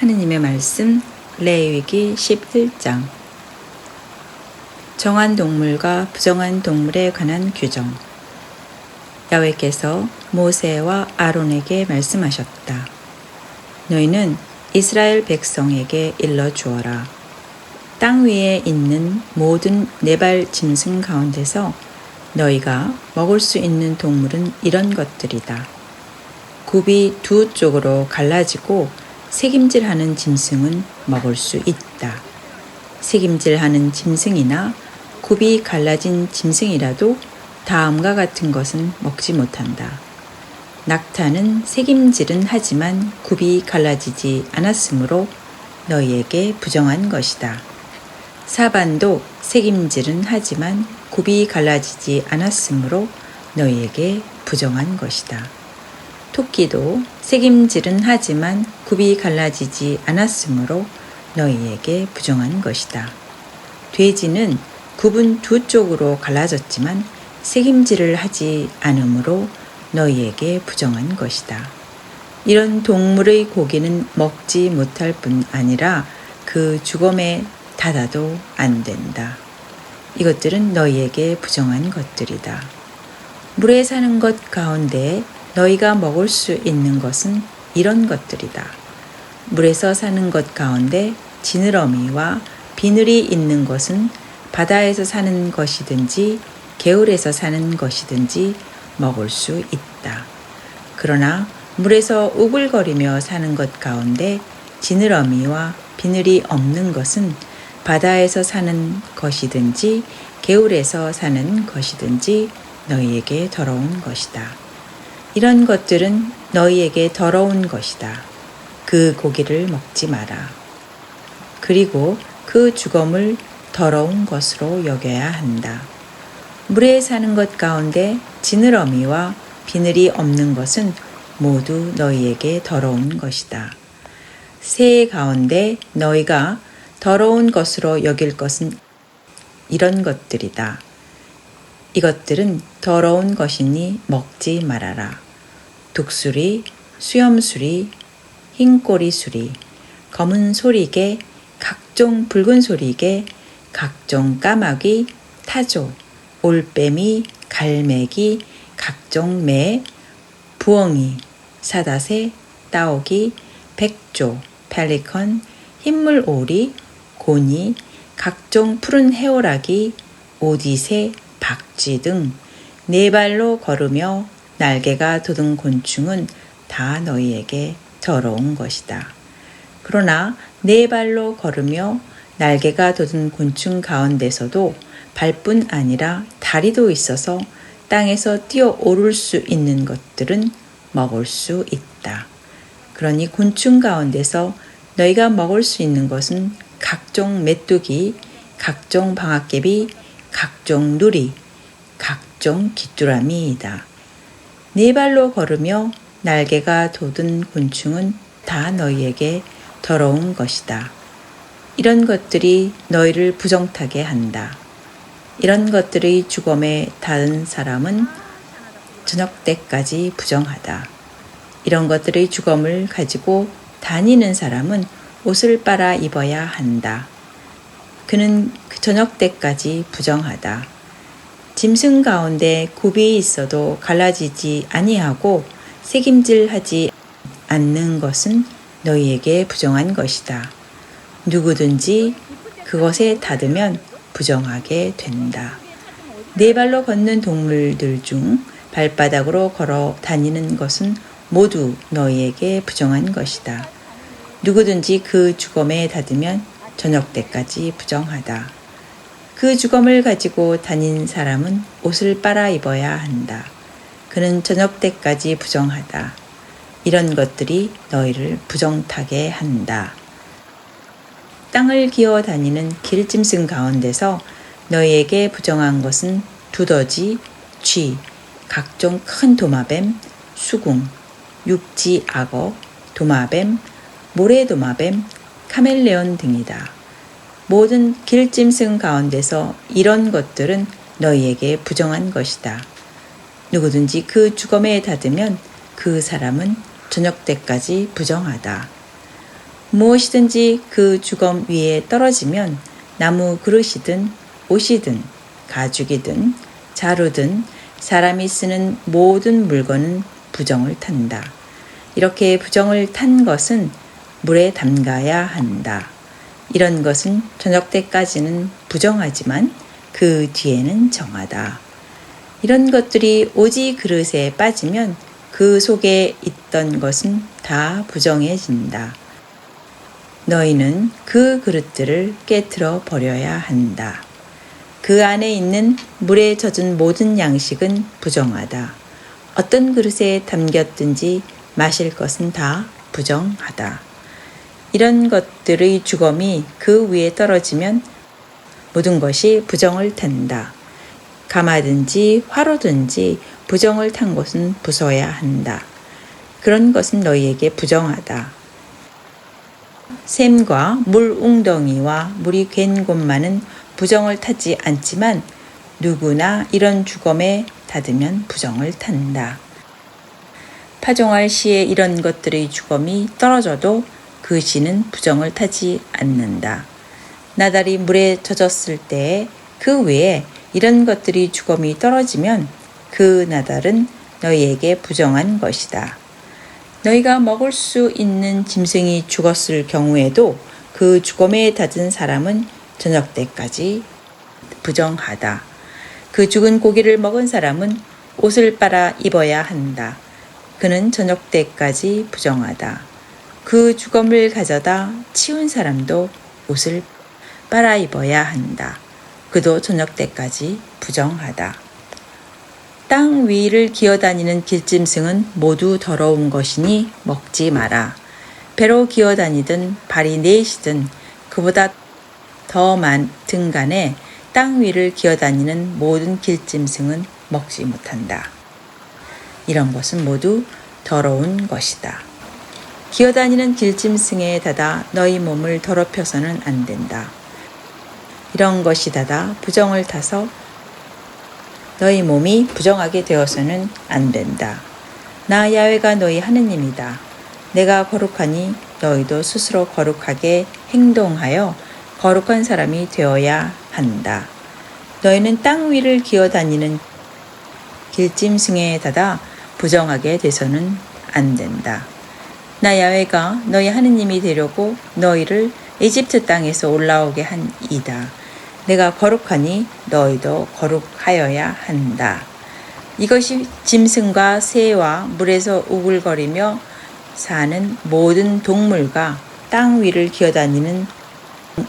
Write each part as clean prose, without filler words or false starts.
하느님의 말씀 레위기 11장 정한 동물과 부정한 동물에 관한 규정. 야훼께서 모세와 아론에게 말씀하셨다. 너희는 이스라엘 백성에게 일러 주어라. 땅 위에 있는 모든 네발 짐승 가운데서 너희가 먹을 수 있는 동물은 이런 것들이다. 굽이 두 쪽으로 갈라지고 새김질하는 짐승은 먹을 수 있다. 새김질하는 짐승이나 굽이 갈라진 짐승이라도 다음과 같은 것은 먹지 못한다. 낙타는 새김질은 하지만 굽이 갈라지지 않았으므로 너희에게 부정한 것이다. 사반도 새김질은 하지만 굽이 갈라지지 않았으므로 너희에게 부정한 것이다. 토끼도 새김질은 하지만 굽이 갈라지지 않았으므로 너희에게 부정한 것이다. 돼지는 굽은 두 쪽으로 갈라졌지만 새김질을 하지 않으므로 너희에게 부정한 것이다. 이런 동물의 고기는 먹지 못할 뿐 아니라 그 죽음에 닫아도 안 된다. 이것들은 너희에게 부정한 것들이다. 물에 사는 것 가운데 너희가 먹을 수 있는 것은 이런 것들이다. 물에서 사는 것 가운데 지느러미와 비늘이 있는 것은 바다에서 사는 것이든지 개울에서 사는 것이든지 먹을 수 있다. 그러나 물에서 우글거리며 사는 것 가운데 지느러미와 비늘이 없는 것은 바다에서 사는 것이든지 개울에서 사는 것이든지 너희에게 더러운 것이다. 이런 것들은 너희에게 더러운 것이다. 그 고기를 먹지 마라. 그리고 그 죽음을 더러운 것으로 여겨야 한다. 물에 사는 것 가운데 지느러미와 비늘이 없는 것은 모두 너희에게 더러운 것이다. 새 가운데 너희가 더러운 것으로 여길 것은 이런 것들이다. 이것들은 더러운 것이니 먹지 말아라. 독수리, 수염수리, 흰꼬리 수리, 검은 소리개, 각종 붉은 소리개, 각종 까마귀, 타조, 올빼미, 갈매기, 각종 매, 부엉이, 사다새, 따오기, 백조, 펠리컨, 흰물오리, 고니, 각종 푸른 해오라기, 오디새, 박쥐 등 네 발로 걸으며 날개가 돋은 곤충은 다 너희에게 더러운 것이다. 그러나 네 발로 걸으며 날개가 돋은 곤충 가운데서도 발뿐 아니라 다리도 있어서 땅에서 뛰어오를 수 있는 것들은 먹을 수 있다. 그러니 곤충 가운데서 너희가 먹을 수 있는 것은 각종 메뚜기, 각종 방앗개비, 각종 누리, 각종 귀뚜라미이다. 네 발로 걸으며 날개가 돋은 곤충은 다 너희에게 더러운 것이다. 이런 것들이 너희를 부정타게 한다. 이런 것들의 죽음에 닿은 사람은 저녁 때까지 부정하다. 이런 것들의 죽음을 가지고 다니는 사람은 옷을 빨아 입어야 한다. 그는 저녁 때까지 부정하다. 짐승 가운데 굽이 있어도 갈라지지 아니하고 새김질하지 않는 것은 너희에게 부정한 것이다. 누구든지 그것에 닿으면 부정하게 된다. 네 발로 걷는 동물들 중 발바닥으로 걸어 다니는 것은 모두 너희에게 부정한 것이다. 누구든지 그 죽음에 닿으면 저녁 때까지 부정하다. 그 죽음을 가지고 다닌 사람은 옷을 빨아 입어야 한다. 그는 저녁 때까지 부정하다. 이런 것들이 너희를 부정타게 한다. 땅을 기어 다니는 길짐승 가운데서 너희에게 부정한 것은 두더지, 쥐, 각종 큰 도마뱀, 수궁, 육지 악어, 도마뱀, 모래도마뱀, 카멜레온 등이다. 모든 길짐승 가운데서 이런 것들은 너희에게 부정한 것이다. 누구든지 그 죽음에 닿으면 그 사람은 저녁 때까지 부정하다. 무엇이든지 그 주검 위에 떨어지면 나무 그릇이든 옷이든 가죽이든 자루든 사람이 쓰는 모든 물건은 부정을 탄다. 이렇게 부정을 탄 것은 물에 담가야 한다. 이런 것은 저녁 때까지는 부정하지만 그 뒤에는 정하다. 이런 것들이 오지 그릇에 빠지면 그 속에 있던 것은 다 부정해진다. 너희는 그 그릇들을 깨트려 버려야 한다. 그 안에 있는 물에 젖은 모든 양식은 부정하다. 어떤 그릇에 담겼든지 마실 것은 다 부정하다. 이런 것들의 주검이 그 위에 떨어지면 모든 것이 부정을 탄다. 가마든지 화로든지 부정을 탄 것은 부숴야 한다. 그런 것은 너희에게 부정하다. 샘과 물 웅덩이와 물이 갠 곳만은 부정을 타지 않지만 누구나 이런 주검에 닫으면 부정을 탄다. 파종할 시에 이런 것들의 주검이 떨어져도 그 시는 부정을 타지 않는다. 나달이 물에 젖었을 때에 그 위에 이런 것들이 주검이 떨어지면 그 나달은 너희에게 부정한 것이다. 너희가 먹을 수 있는 짐승이 죽었을 경우에도 그 주검에 닫은 사람은 저녁 때까지 부정하다. 그 죽은 고기를 먹은 사람은 옷을 빨아 입어야 한다. 그는 저녁 때까지 부정하다. 그 주검을 가져다 치운 사람도 옷을 빨아 입어야 한다. 그도 저녁 때까지 부정하다. 땅 위를 기어다니는 길짐승은 모두 더러운 것이니 먹지 마라. 배로 기어다니든 발이 넷이든 그보다 더 많든 간에 땅 위를 기어다니는 모든 길짐승은 먹지 못한다. 이런 것은 모두 더러운 것이다. 기어다니는 길짐승에 닫아 너희 몸을 더럽혀서는 안 된다. 이런 것이 닫아 부정을 타서 너희 몸이 부정하게 되어서는 안 된다. 나 야훼가 너희 하느님이다. 내가 거룩하니 너희도 스스로 거룩하게 행동하여 거룩한 사람이 되어야 한다. 너희는 땅 위를 기어다니는 길짐승에 닫아 부정하게 돼서는 안 된다. 나 야훼가 너희 하느님이 되려고 너희를 이집트 땅에서 올라오게 한 이다. 내가 거룩하니 너희도 거룩하여야 한다. 이것이 짐승과 새와 물에서 우글거리며 사는 모든 동물과 땅 위를 기어다니는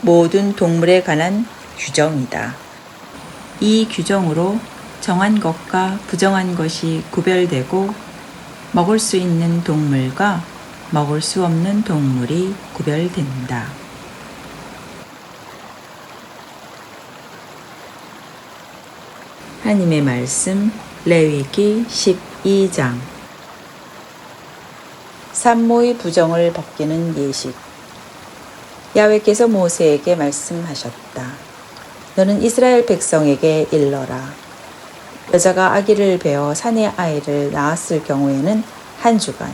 모든 동물에 관한 규정이다. 이 규정으로 정한 것과 부정한 것이 구별되고 먹을 수 있는 동물과 먹을 수 없는 동물이 구별된다. 하나님의 말씀 레위기 12장. 산모의 부정을 벗기는 예식. 야훼께서 모세에게 말씀하셨다. 너는 이스라엘 백성에게 일러라. 여자가 아기를 베어 사내 아이를 낳았을 경우에는 한 주간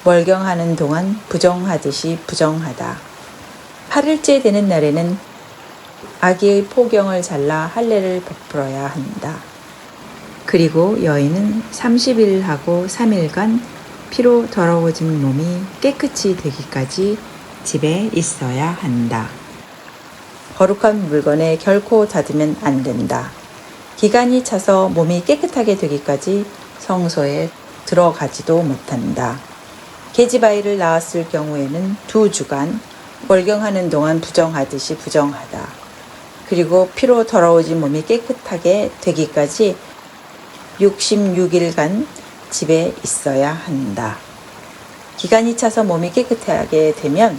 월경하는 동안 부정하듯이 부정하다. 8일째 되는 날에는 아기의 포경을 잘라 할례를 베풀어야 한다. 그리고 여인은 30일하고 3일간 피로 더러워진 몸이 깨끗이 되기까지 집에 있어야 한다. 거룩한 물건에 결코 닫으면 안 된다. 기간이 차서 몸이 깨끗하게 되기까지 성소에 들어가지도 못한다. 계집아이를 낳았을 경우에는 2주간 월경하는 동안 부정하듯이 부정하다. 그리고 피로 더러워진 몸이 깨끗하게 되기까지 66일간 집에 있어야 한다. 기간이 차서 몸이 깨끗하게 되면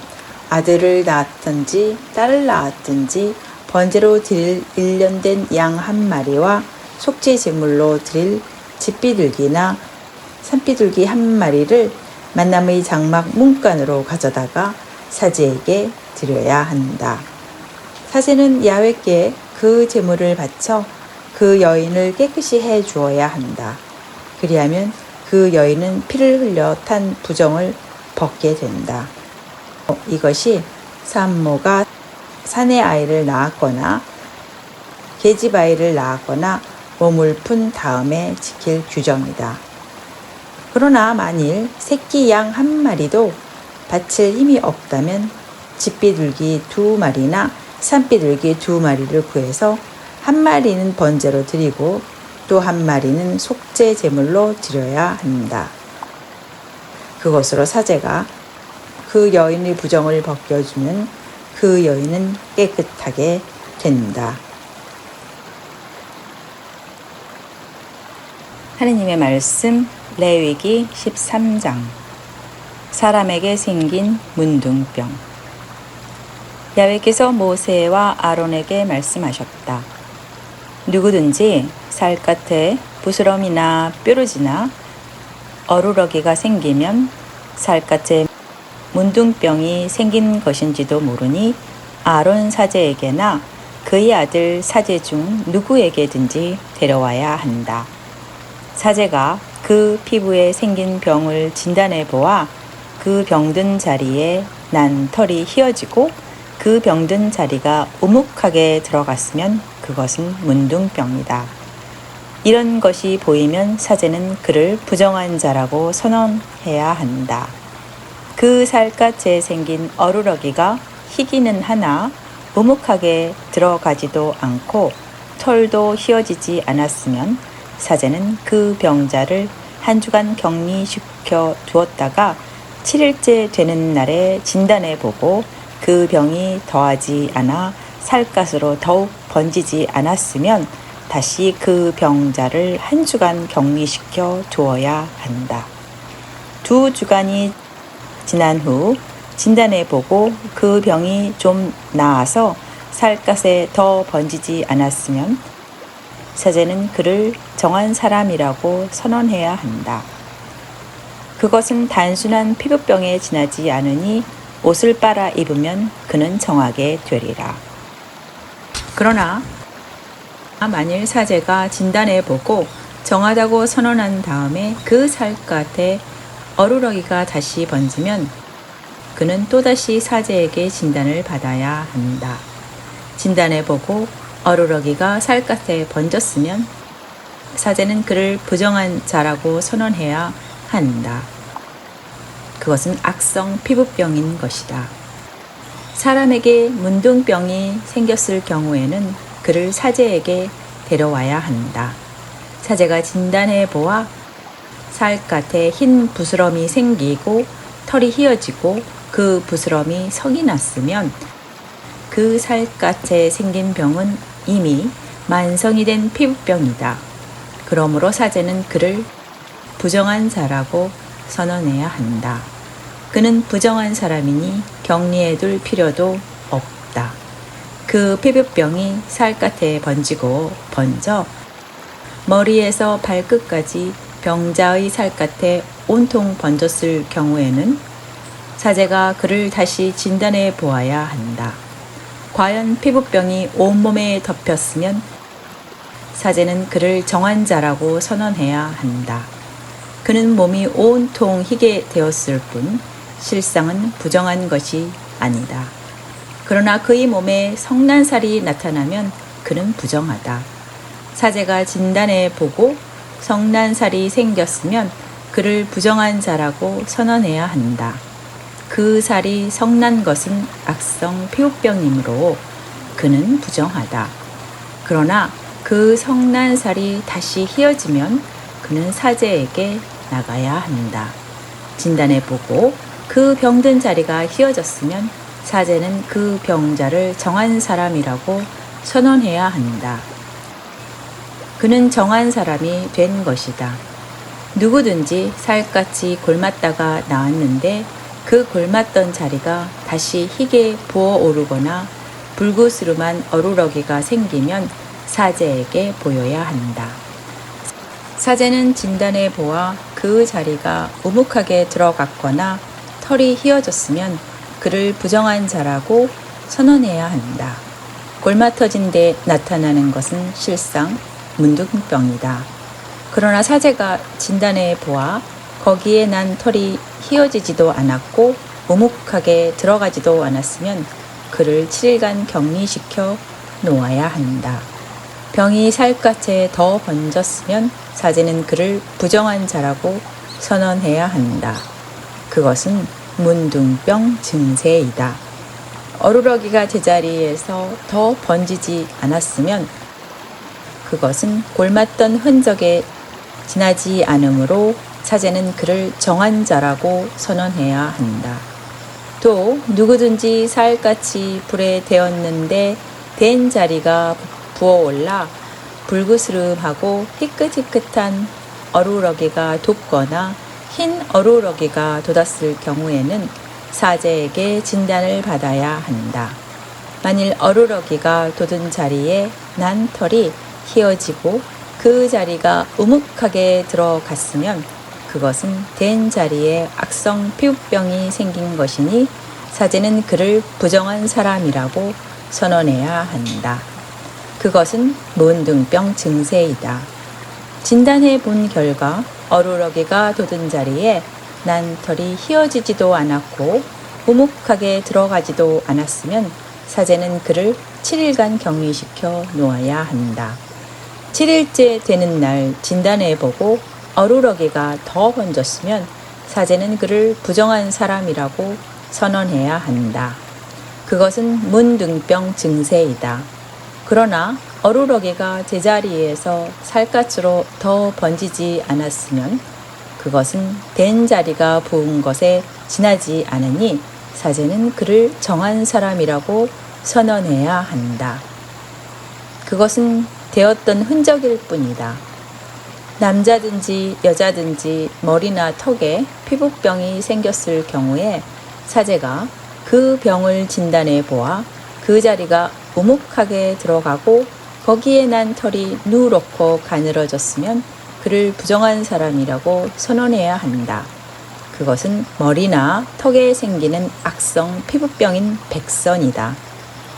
아들을 낳았든지 딸을 낳았든지 번제로 드릴 1년 된 양 한 마리와 속죄 제물로 드릴 집비둘기나 산비둘기 한 마리를 만남의 장막 문간으로 가져다가 사제에게 드려야 한다. 사제는 야훼께 그 제물을 바쳐 그 여인을 깨끗이 해 주어야 한다. 그리하면 그 여인은 피를 흘려 탄 부정을 벗게 된다. 이것이 산모가 사내 아이를 낳았거나 계집 아이를 낳았거나 몸을 푼 다음에 지킬 규정이다. 그러나 만일 새끼 양 한 마리도 바칠 힘이 없다면 집비둘기 2마리나 산비둘기 2마리를 구해서 한 마리는 번제로 드리고 또 한 마리는 속죄 제물로 드려야 한다. 그것으로 사제가 그 여인의 부정을 벗겨주면 그 여인은 깨끗하게 된다. 하느님의 말씀 레위기 13장. 사람에게 생긴 문둥병. 야훼께서 모세와 아론에게 말씀하셨다. 누구든지 살갗에 부스럼이나 뾰루지나 어루러기가 생기면 살갗에 문둥병이 생긴 것인지도 모르니 아론 사제에게나 그의 아들 사제 중 누구에게든지 데려와야 한다. 사제가 그 피부에 생긴 병을 진단해 보아 그 병든 자리에 난 털이 휘어지고 그 병든 자리가 우묵하게 들어갔으면 그것은 문둥병이다. 이런 것이 보이면 사제는 그를 부정한 자라고 선언해야 한다. 그 살갗에 생긴 어루러기가 희기는 하나 우묵하게 들어가지도 않고 털도 휘어지지 않았으면 사제는 그 병자를 한 주간 격리시켜 두었다가 7일째 되는 날에 진단해 보고 그 병이 더하지 않아 살갗으로 더욱 번지지 않았으면 다시 그 병자를 한 주간 격리시켜 두어야 한다. 2주간이 지난 후 진단해 보고 그 병이 좀 나아서 살갗에 더 번지지 않았으면 사제는 그를 정한 사람이라고 선언해야 한다. 그것은 단순한 피부병에 지나지 않으니 옷을 빨아 입으면 그는 정하게 되리라. 그러나 만일 사제가 진단해 보고 정하다고 선언한 다음에 그 살갗에 어루러기가 다시 번지면 그는 또다시 사제에게 진단을 받아야 한다. 진단해 보고 어루러기가 살갗에 번졌으면 사제는 그를 부정한 자라고 선언해야 한다. 그것은 악성 피부병인 것이다. 사람에게 문둥병이 생겼을 경우에는 그를 사제에게 데려와야 한다. 사제가 진단해 보아 살갗에 흰 부스럼이 생기고 털이 휘어지고 그 부스럼이 석이 났으면 그 살갗에 생긴 병은 이미 만성이 된 피부병이다. 그러므로 사제는 그를 부정한 자라고 선언해야 한다. 그는 부정한 사람이니 격리해 둘 필요도 없다. 그 피부병이 살갗에 번지고 번져 머리에서 발끝까지 병자의 살갗에 온통 번졌을 경우에는 사제가 그를 다시 진단해 보아야 한다. 과연 피부병이 온몸에 덮였으면 사제는 그를 정한 자라고 선언해야 한다. 그는 몸이 온통 희게 되었을 뿐 실상은 부정한 것이 아니다. 그러나 그의 몸에 성난살이 나타나면 그는 부정하다. 사제가 진단해 보고 성난살이 생겼으면 그를 부정한 자라고 선언해야 한다. 그 살이 성난 것은 악성 피부병이므로 그는 부정하다. 그러나 그 성난 살이 다시 휘어지면 그는 사제에게 나가야 한다. 진단해 보고 그 병든 자리가 휘어졌으면 사제는 그 병자를 정한 사람이라고 선언해야 한다. 그는 정한 사람이 된 것이다. 누구든지 살갗이 골맞다가 나았는데 그 골맞던 자리가 다시 희게 부어오르거나 불구스름한 어루러기가 생기면 사제에게 보여야 한다. 사제는 진단해 보아 그 자리가 우묵하게 들어갔거나 털이 휘어졌으면 그를 부정한 자라고 선언해야 한다. 골맞터진 데 나타나는 것은 실상 문둥병이다. 그러나 사제가 진단해 보아 거기에 난 털이 휘어지지도 않았고 우묵하게 들어가지도 않았으면 그를 7일간 격리시켜 놓아야 한다. 병이 살갗에 더 번졌으면 사제는 그를 부정한 자라고 선언해야 한다. 그것은 문둥병 증세이다. 어루러기가 제자리에서 더 번지지 않았으면 그것은 골맞던 흔적에 지나지 않으므로 사제는 그를 정한 자라고 선언해야 한다. 또 누구든지 살갗이 불에 데었는데 댄 자리가 부어올라 불그스름하고 희끗희끗한 어루러기가 돋거나 흰 어루러기가 돋았을 경우에는 사제에게 진단을 받아야 한다. 만일 어루러기가 돋은 자리에 난 털이 휘어지고 그 자리가 우묵하게 들어갔으면 그것은 댄 자리에 악성 피부병이 생긴 것이니 사제는 그를 부정한 사람이라고 선언해야 한다. 그것은 문둥병 증세이다. 진단해 본 결과 어루러기가 돋은 자리에 난 털이 휘어지지도 않았고 우묵하게 들어가지도 않았으면 사제는 그를 7일간 격리시켜 놓아야 한다. 7일째 되는 날 진단해 보고 어루러기가 더 번졌으면 사제는 그를 부정한 사람이라고 선언해야 한다. 그것은 문둥병 증세이다. 그러나 어루러기가 제자리에서 살갗으로 더 번지지 않았으면 그것은 댄 자리가 부은 것에 지나지 않으니 사제는 그를 정한 사람이라고 선언해야 한다. 그것은 되었던 흔적일 뿐이다. 남자든지 여자든지 머리나 턱에 피부병이 생겼을 경우에 사제가 그 병을 진단해 보아 그 자리가 우묵하게 들어가고 거기에 난 털이 누렇고 가늘어졌으면 그를 부정한 사람이라고 선언해야 한다. 그것은 머리나 턱에 생기는 악성 피부병인 백선이다.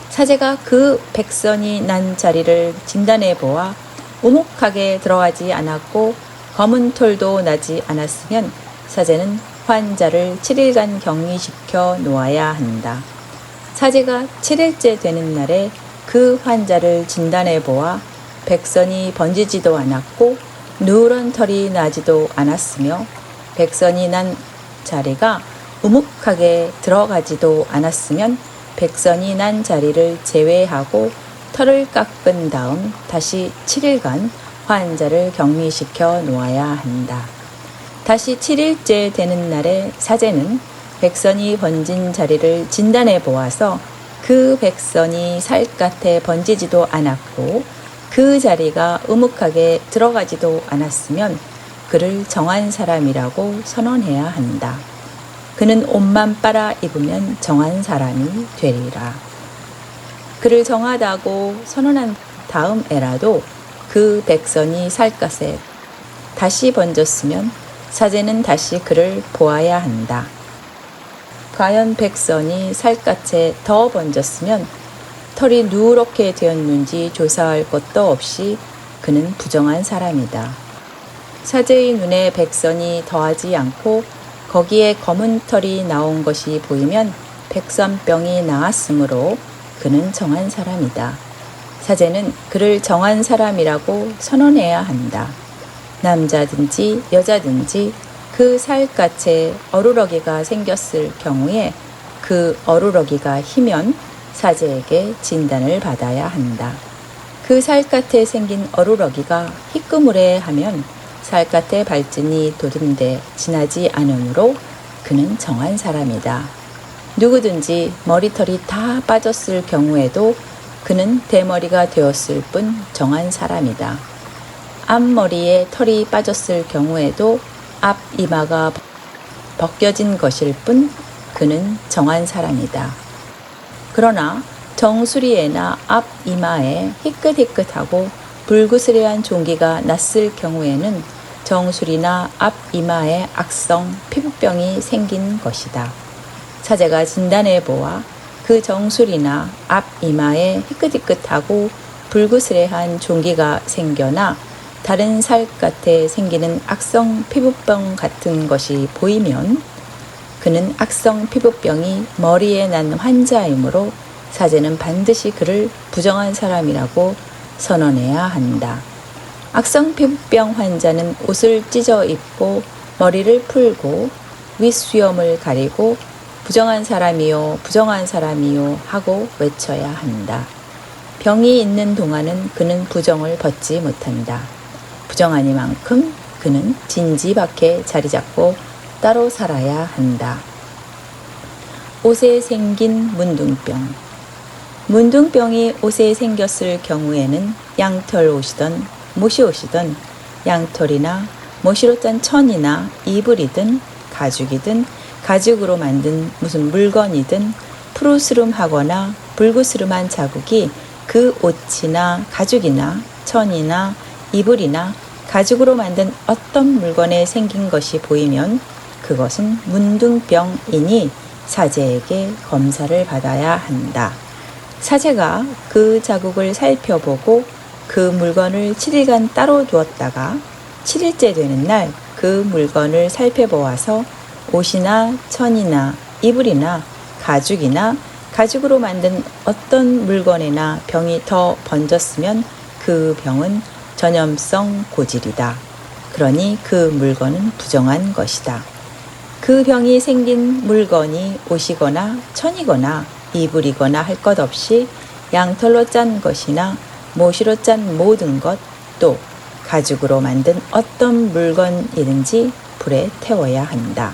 사제가 그 백선이 난 자리를 진단해 보아 우묵하게 들어가지 않았고 검은 털도 나지 않았으면 사제는 환자를 7일간 격리시켜 놓아야 한다. 사제가 7일째 되는 날에 그 환자를 진단해 보아 백선이 번지지도 않았고 누런 털이 나지도 않았으며 백선이 난 자리가 우묵하게 들어가지도 않았으면 백선이 난 자리를 제외하고 털을 깎은 다음 다시 7일간 환자를 격리시켜 놓아야 한다. 다시 7일째 되는 날에 사제는 백선이 번진 자리를 진단해 보아서 그 백선이 살갗에 번지지도 않았고 그 자리가 우묵하게 들어가지도 않았으면 그를 정한 사람이라고 선언해야 한다. 그는 옷만 빨아 입으면 정한 사람이 되리라. 그를 정하다고 선언한 다음 에라도 그 백선이 살갗에 다시 번졌으면 사제는 다시 그를 보아야 한다. 과연 백선이 살갗에 더 번졌으면 털이 누렇게 되었는지 조사할 것도 없이 그는 부정한 사람이다. 사제의 눈에 백선이 더하지 않고 거기에 검은 털이 나온 것이 보이면 백선병이 나았으므로 그는 정한 사람이다. 사제는 그를 정한 사람이라고 선언해야 한다. 남자든지 여자든지 그 살갗에 어루러기가 생겼을 경우에 그 어루러기가 희면 사제에게 진단을 받아야 한다. 그 살갗에 생긴 어루러기가 희끄무레하면 살갗의 발진이 돋은데 지나지 않으므로 그는 정한 사람이다. 누구든지 머리털이 다 빠졌을 경우에도 그는 대머리가 되었을 뿐 정한 사람이다. 앞머리에 털이 빠졌을 경우에도 앞 이마가 벗겨진 것일 뿐 그는 정한 사람이다. 그러나 정수리에나 앞 이마에 희끗희끗하고 불그스레한 종기가 났을 경우에는 정수리나 앞 이마에 악성 피부병이 생긴 것이다. 사제가 진단해 보아 그 정수리나 앞 이마에 희끗희끗하고 불그스레한 종기가 생겨나 다른 살갗에 생기는 악성 피부병 같은 것이 보이면 그는 악성 피부병이 머리에 난 환자이므로 사제는 반드시 그를 부정한 사람이라고 선언해야 한다. 악성 피부병 환자는 옷을 찢어 입고 머리를 풀고 윗수염을 가리고 부정한 사람이요, 부정한 사람이요 하고 외쳐야 한다. 병이 있는 동안은 그는 부정을 벗지 못한다. 부정하니만큼 그는 진지 밖에 자리 잡고 따로 살아야 한다. 옷에 생긴 문둥병. 문둥병이 옷에 생겼을 경우에는 양털 옷이든 못이 옷이든 양털이나 못으로 짠 천이나 이불이든 가죽이든 가죽으로 만든 무슨 물건이든 푸르스름하거나 붉으스름한 자국이 그 옷이나 가죽이나 천이나 이불이나 가죽으로 만든 어떤 물건에 생긴 것이 보이면 그것은 문둥병이니 사제에게 검사를 받아야 한다. 사제가 그 자국을 살펴보고 그 물건을 7일간 따로 두었다가 7일째 되는 날 그 물건을 살펴보아서 옷이나 천이나 이불이나 가죽이나 가죽으로 만든 어떤 물건이나 병이 더 번졌으면 그 병은 전염성 고질이다. 그러니 그 물건은 부정한 것이다. 그 병이 생긴 물건이 옷이거나 천이거나 이불이거나 할 것 없이 양털로 짠 것이나 못으로 짠 모든 것, 또 가죽으로 만든 어떤 물건이든지 불에 태워야 한다.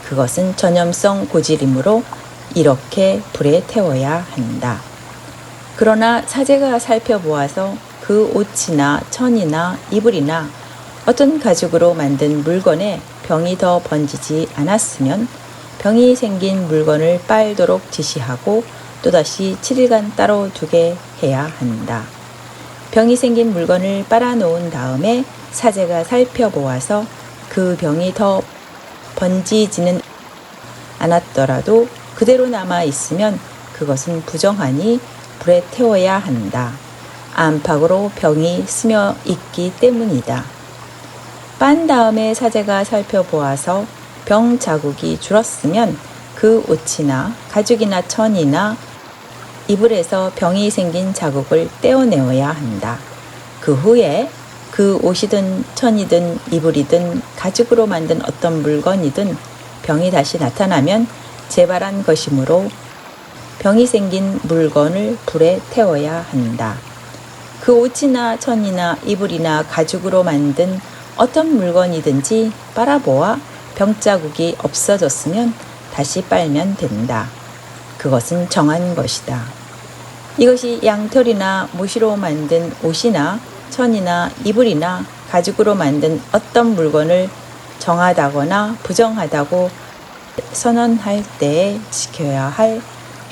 그것은 전염성 고질이므로 이렇게 불에 태워야 한다. 그러나 사제가 살펴보아서 그 옷이나 천이나 이불이나 어떤 가죽으로 만든 물건에 병이 더 번지지 않았으면 병이 생긴 물건을 빨도록 지시하고 또다시 7일간 따로 두게 해야 한다. 병이 생긴 물건을 빨아놓은 다음에 사제가 살펴보아서 그 병이 더 번지지는 않았더라도 그대로 남아 있으면 그것은 부정하니 불에 태워야 한다. 안팎으로 병이 스며 있기 때문이다. 빤 다음에 사제가 살펴보아서 병 자국이 줄었으면 그 옷이나 가죽이나 천이나 이불에서 병이 생긴 자국을 떼어내어야 한다. 그 후에 그 옷이든 천이든 이불이든 가죽으로 만든 어떤 물건이든 병이 다시 나타나면 재발한 것이므로 병이 생긴 물건을 불에 태워야 한다. 그 옷이나 천이나 이불이나 가죽으로 만든 어떤 물건이든지 빨아보아 병자국이 없어졌으면 다시 빨면 된다. 그것은 정한 것이다. 이것이 양털이나 못으로 만든 옷이나 천이나 이불이나 가죽으로 만든 어떤 물건을 정하다거나 부정하다고 선언할 때에 지켜야 할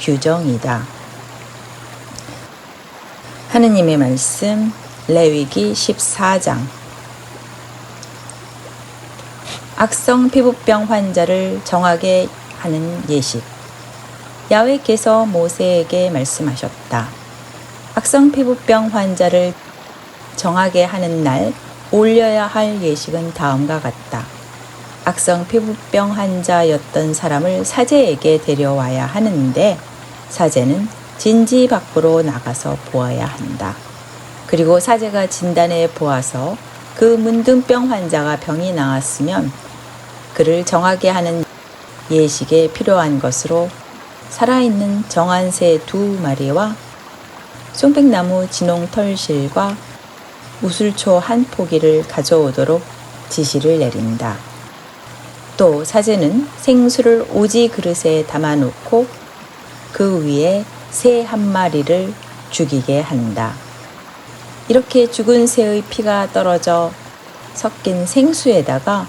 규정이다. 하느님의 말씀 레위기 14장. 악성 피부병 환자를 정하게 하는 예식. 야훼께서 모세에게 말씀하셨다. 악성 피부병 환자를 정하게 하는 날 올려야 할 예식은 다음과 같다. 악성 피부병 환자였던 사람을 사제에게 데려와야 하는데 사제는 진지 밖으로 나가서 보아야 한다. 그리고 사제가 진단해 보아서 그 문둥병 환자가 병이 나았으면 그를 정하게 하는 예식에 필요한 것으로 살아있는 정한 새 2마리와 송백나무 진홍 털실과 우슬초 1포기를 가져오도록 지시를 내린다. 또 사제는 생수를 오지 그릇에 담아놓고 그 위에 새 1마리를 죽이게 한다. 이렇게 죽은 새의 피가 떨어져 섞인 생수에다가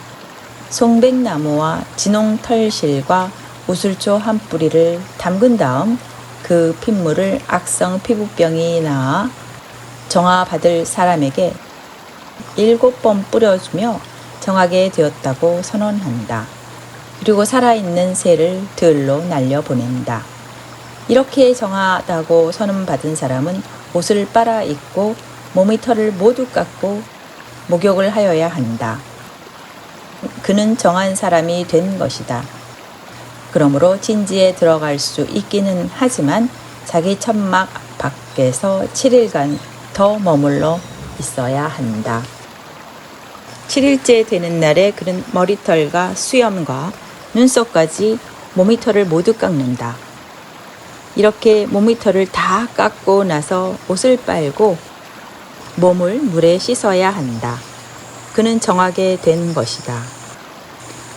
송백나무와 진홍 털실과 우슬초 1뿌리를 담근 다음 그 핏물을 악성 피부병이 나아 정화받을 사람에게 7번 뿌려주며 정하게 되었다고 선언한다. 그리고 살아있는 새를 들로 날려보낸다. 이렇게 정하다고 선언받은 사람은 옷을 빨아 입고 몸의 털을 모두 깎고 목욕을 하여야 한다. 그는 정한 사람이 된 것이다. 그러므로 진지에 들어갈 수 있기는 하지만 자기 천막 밖에서 7일간 더 머물러 있어야 한다. 7일째 되는 날에 그는 머리털과 수염과 눈썹까지 모미털을 모두 깎는다. 이렇게 모미털을 다 깎고 나서 옷을 빨고 몸을 물에 씻어야 한다. 그는 정하게 된 것이다.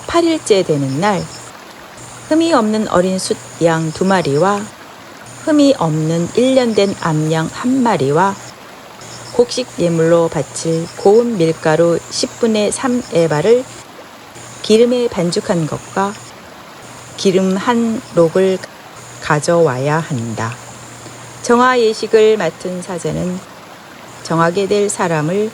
8일째 되는 날 흠이 없는 어린 숫 양 2마리와 흠이 없는 1년 된 암양 1마리와 곡식 예물로 바칠 고운 밀가루 10분의 3에바를 기름에 반죽한 것과 기름 한 록을 가져와야 한다. 정화 예식을 맡은 사제는 정하게 될 사람을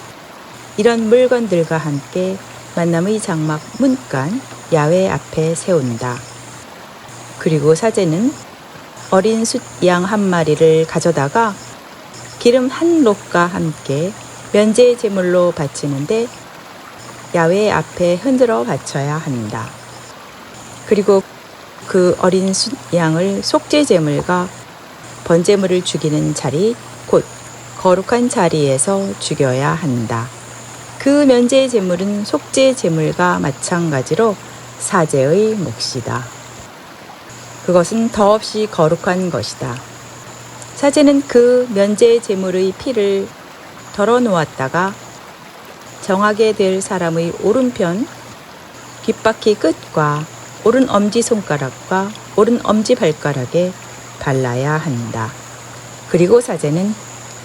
이런 물건들과 함께 만남의 장막 문간 야훼 앞에 세운다. 그리고 사제는 어린 숫 양 1마리를 가져다가 기름 한 록과 함께 면제 제물로 바치는데 야훼 앞에 흔들어 바쳐야 한다. 그리고 그 어린 숫 양을 속죄 제물과 번제물을 죽이는 자리 곧 거룩한 자리에서 죽여야 한다. 그 면제 제물은 속죄 제물과 마찬가지로 사제의 몫이다. 그것은 더없이 거룩한 것이다. 사제는 그 면제 제물의 피를 덜어 놓았다가 정하게 될 사람의 오른편 귓바퀴 끝과 오른 엄지손가락과 오른 엄지발가락에 발라야 한다. 그리고 사제는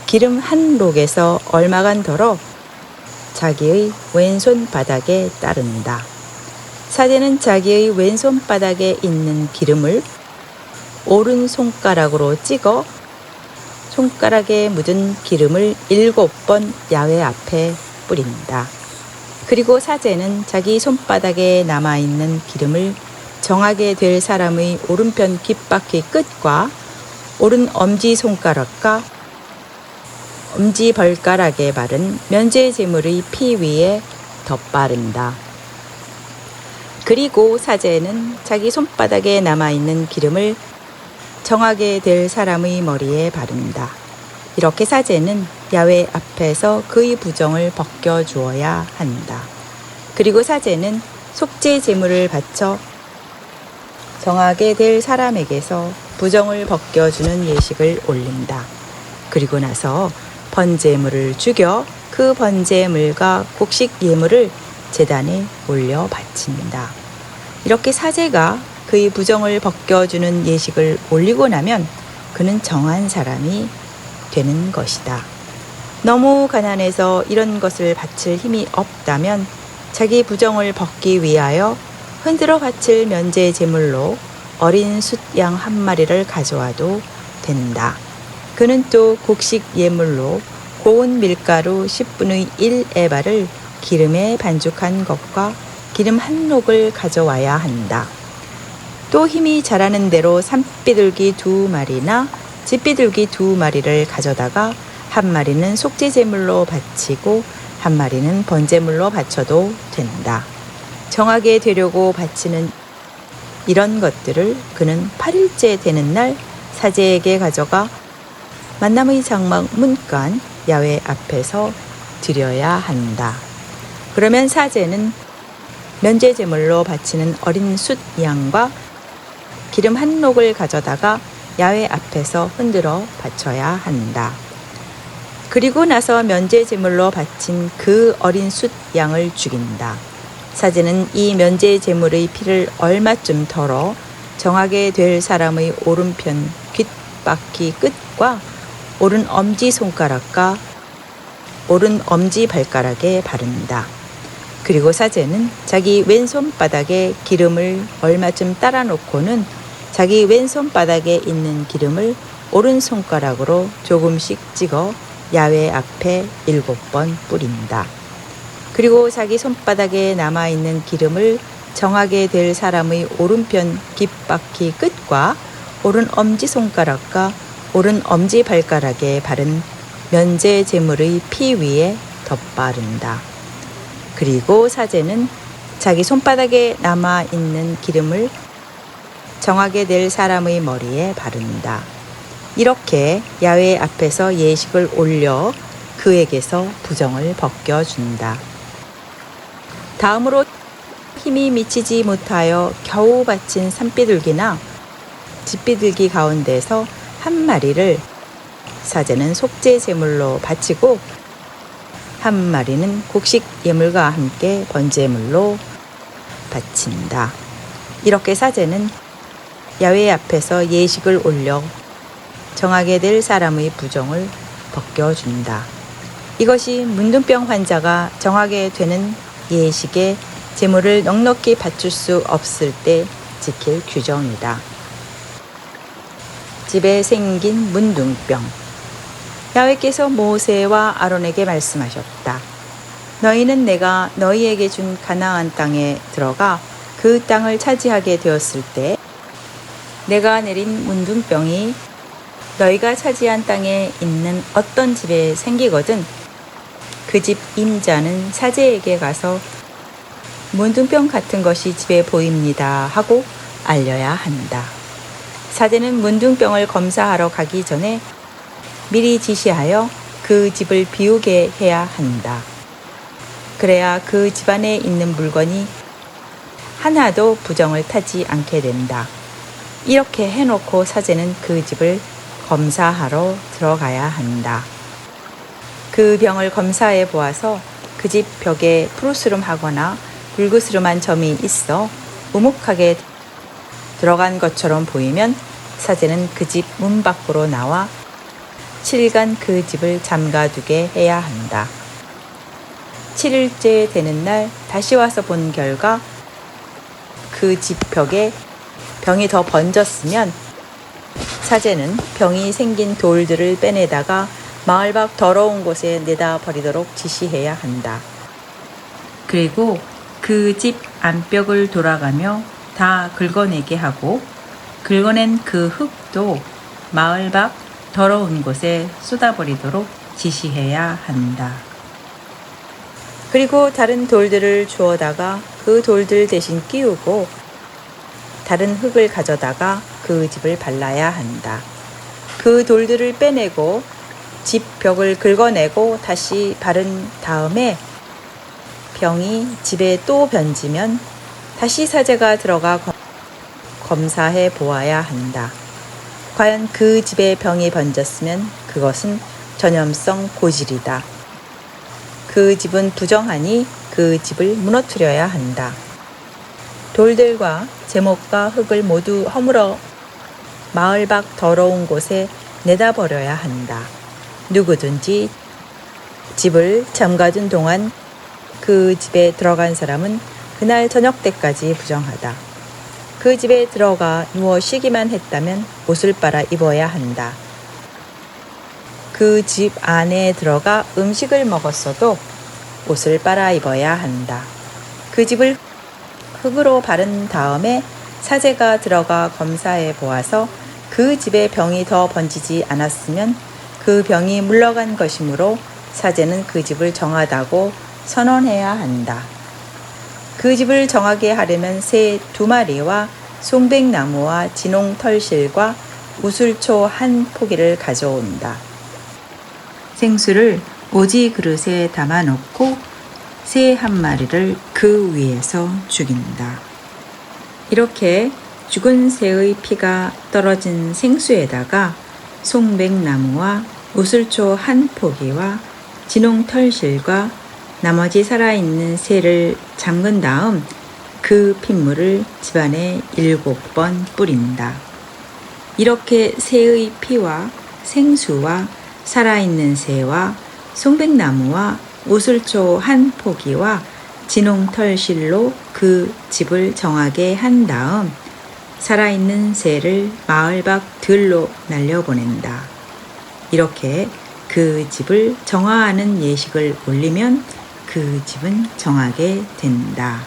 기름 한 록에서 얼마간 덜어 자기의 왼손 바닥에 따른다. 사제는 자기의 왼손 바닥에 있는 기름을 오른손가락으로 찍어 손가락에 묻은 기름을 7번 야훼 앞에 뿌린다. 그리고 사제는 자기 손바닥에 남아있는 기름을 정하게 될 사람의 오른편 귓바퀴 끝과 오른 엄지손가락과 엄지발가락에 바른 면제 제물의 피 위에 덧바른다. 그리고 사제는 자기 손바닥에 남아있는 기름을 정하게 될 사람의 머리에 바른다. 이렇게 사제는 야훼 앞에서 그의 부정을 벗겨주어야 한다. 그리고 사제는 속죄 제물을 바쳐 정하게 될 사람에게서 부정을 벗겨주는 예식을 올린다. 그리고 나서 번제물을 죽여 그 번제물과 곡식 예물을 제단에 올려 바친다. 이렇게 사제가 그의 부정을 벗겨주는 예식을 올리고 나면 그는 정한 사람이 되는 것이다. 너무 가난해서 이런 것을 바칠 힘이 없다면 자기 부정을 벗기 위하여 흔들어 바칠 면제 제물로 어린 숫 양 1마리를 가져와도 된다. 그는 또 곡식 예물로 고운 밀가루 10분의 1에바를 기름에 반죽한 것과 기름 한 록을 가져와야 한다. 또 힘이 자라는 대로 산비둘기 2마리나 집비둘기 2마리를 가져다가 1마리는 속죄 제물로 바치고 1마리는 번제물로 바쳐도 된다. 정하게 되려고 바치는 이런 것들을 그는 8일째 되는 날 사제에게 가져가 만남의 장막 문간 야훼 앞에서 드려야 한다. 그러면 사제는 면제 제물로 바치는 어린 숫 양과 기름 한 록을 가져다가 야훼 앞에서 흔들어 바쳐야 한다. 그리고 나서 면제 제물로 바친 그 어린 숫 양을 죽인다. 사제는 이 면제 제물의 피를 얼마쯤 덜어 정하게 될 사람의 오른편 귓바퀴 끝과 오른 엄지손가락과 오른 엄지발가락에 바른다. 그리고 사제는 자기 왼손바닥에 기름을 얼마쯤 따라 놓고는 자기 왼손바닥에 있는 기름을 오른손가락으로 조금씩 찍어 야훼 앞에 7번 뿌린다. 그리고 자기 손바닥에 남아있는 기름을 정하게 될 사람의 오른편 귓바퀴 끝과 오른 엄지손가락과 오른 엄지발가락에 바른 면제 제물의 피 위에 덧바른다. 그리고 사제는 자기 손바닥에 남아있는 기름을 정하게 될 사람의 머리에 바른다. 이렇게 야훼 앞에서 예식을 올려 그에게서 부정을 벗겨준다. 다음으로 힘이 미치지 못하여 겨우 바친 산비둘기나 집비둘기 가운데서 한 마리를 사제는 속죄 제물로 바치고 한 마리는 곡식 예물과 함께 번제물로 바친다. 이렇게 사제는 야훼 앞에서 예식을 올려 정하게 될 사람의 부정을 벗겨준다. 이것이 문둥병 환자가 정하게 되는 예식에 제물을 넉넉히 바칠 수 없을 때 지킬 규정이다. 집에 생긴 문둥병. 야훼께서 모세와 아론에게 말씀하셨다. 너희는 내가 너희에게 준 가나안 땅에 들어가 그 땅을 차지하게 되었을 때 내가 내린 문둥병이 너희가 차지한 땅에 있는 어떤 집에 생기거든 그 집 임자는 사제에게 가서 문둥병 같은 것이 집에 보입니다 하고 알려야 한다. 사제는 문둥병을 검사하러 가기 전에 미리 지시하여 그 집을 비우게 해야 한다. 그래야 그 집안에 있는 물건이 하나도 부정을 타지 않게 된다. 이렇게 해놓고 사제는 그 집을 검사하러 들어가야 한다. 그 병을 검사해 보아서 그 집 벽에 푸르스름하거나 불그스름한 점이 있어 우묵하게 들어간 것처럼 보이면 사제는 그 집 문 밖으로 나와 7일간 그 집을 잠가두게 해야 한다. 7일째 되는 날 다시 와서 본 결과 그 집 벽에 병이 더 번졌으면 사제는 병이 생긴 돌들을 빼내다가 마을 밖 더러운 곳에 내다 버리도록 지시해야 한다. 그리고 그 집 안벽을 돌아가며 다 긁어내게 하고 긁어낸 그 흙도 마을 밖 더러운 곳에 쏟아버리도록 지시해야 한다. 그리고 다른 돌들을 주워다가 그 돌들 대신 끼우고 다른 흙을 가져다가 그 집을 발라야 한다. 그 돌들을 빼내고 집 벽을 긁어내고 다시 바른 다음에 병이 집에 또 번지면 다시 사제가 들어가 검사해 보아야 한다. 과연 그 집에 병이 번졌으면 그것은 전염성 고질이다. 그 집은 부정하니 그 집을 무너뜨려야 한다. 돌들과 제목과 흙을 모두 허물어 마을 밖 더러운 곳에 내다 버려야 한다. 누구든지 집을 잠가둔 동안 그 집에 들어간 사람은 그날 저녁 때까지 부정하다. 그 집에 들어가 누워 쉬기만 했다면 옷을 빨아 입어야 한다. 그 집 안에 들어가 음식을 먹었어도 옷을 빨아 입어야 한다. 그 집을 흙으로 바른 다음에 사제가 들어가 검사해 보아서 그 집에 병이 더 번지지 않았으면 그 병이 물러간 것이므로 사제는 그 집을 정하다고 선언해야 한다. 그 집을 정하게 하려면 새 2마리와 송백나무와 진홍털실과 우슬초 1포기를 가져온다. 생수를 오지 그릇에 담아 놓고 새 1마리를 그 위에서 죽인다. 이렇게 죽은 새의 피가 떨어진 생수에다가 송백나무와 우슬초 1포기와 진홍털실과 나머지 살아있는 새를 잠근 다음 그 핏물을 집안에 7번 뿌린다. 이렇게 새의 피와 생수와 살아있는 새와 송백나무와 우슬초 1포기와 진홍털실로 그 집을 정하게 한 다음 살아있는 새를 마을 밖 들로 날려보낸다. 이렇게 그 집을 정화하는 예식을 올리면 그 집은 정하게 된다.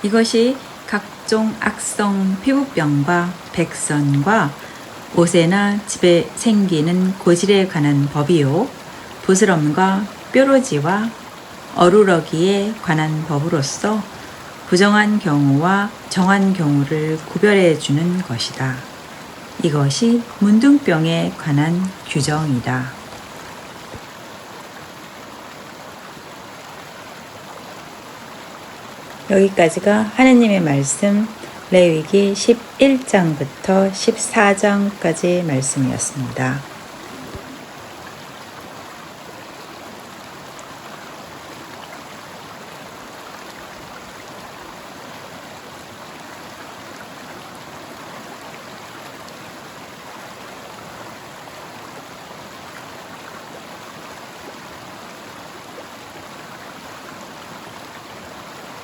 이것이 각종 악성 피부병과 백선과 옷에나 집에 생기는 고질에 관한 법이요, 부스럼과 뾰루지와 어루러기에 관한 법으로서 부정한 경우와 정한 경우를 구별해 주는 것이다. 이것이 문둥병에 관한 규정이다. 여기까지가 하느님의 말씀 레위기 11장부터 14장까지 말씀이었습니다.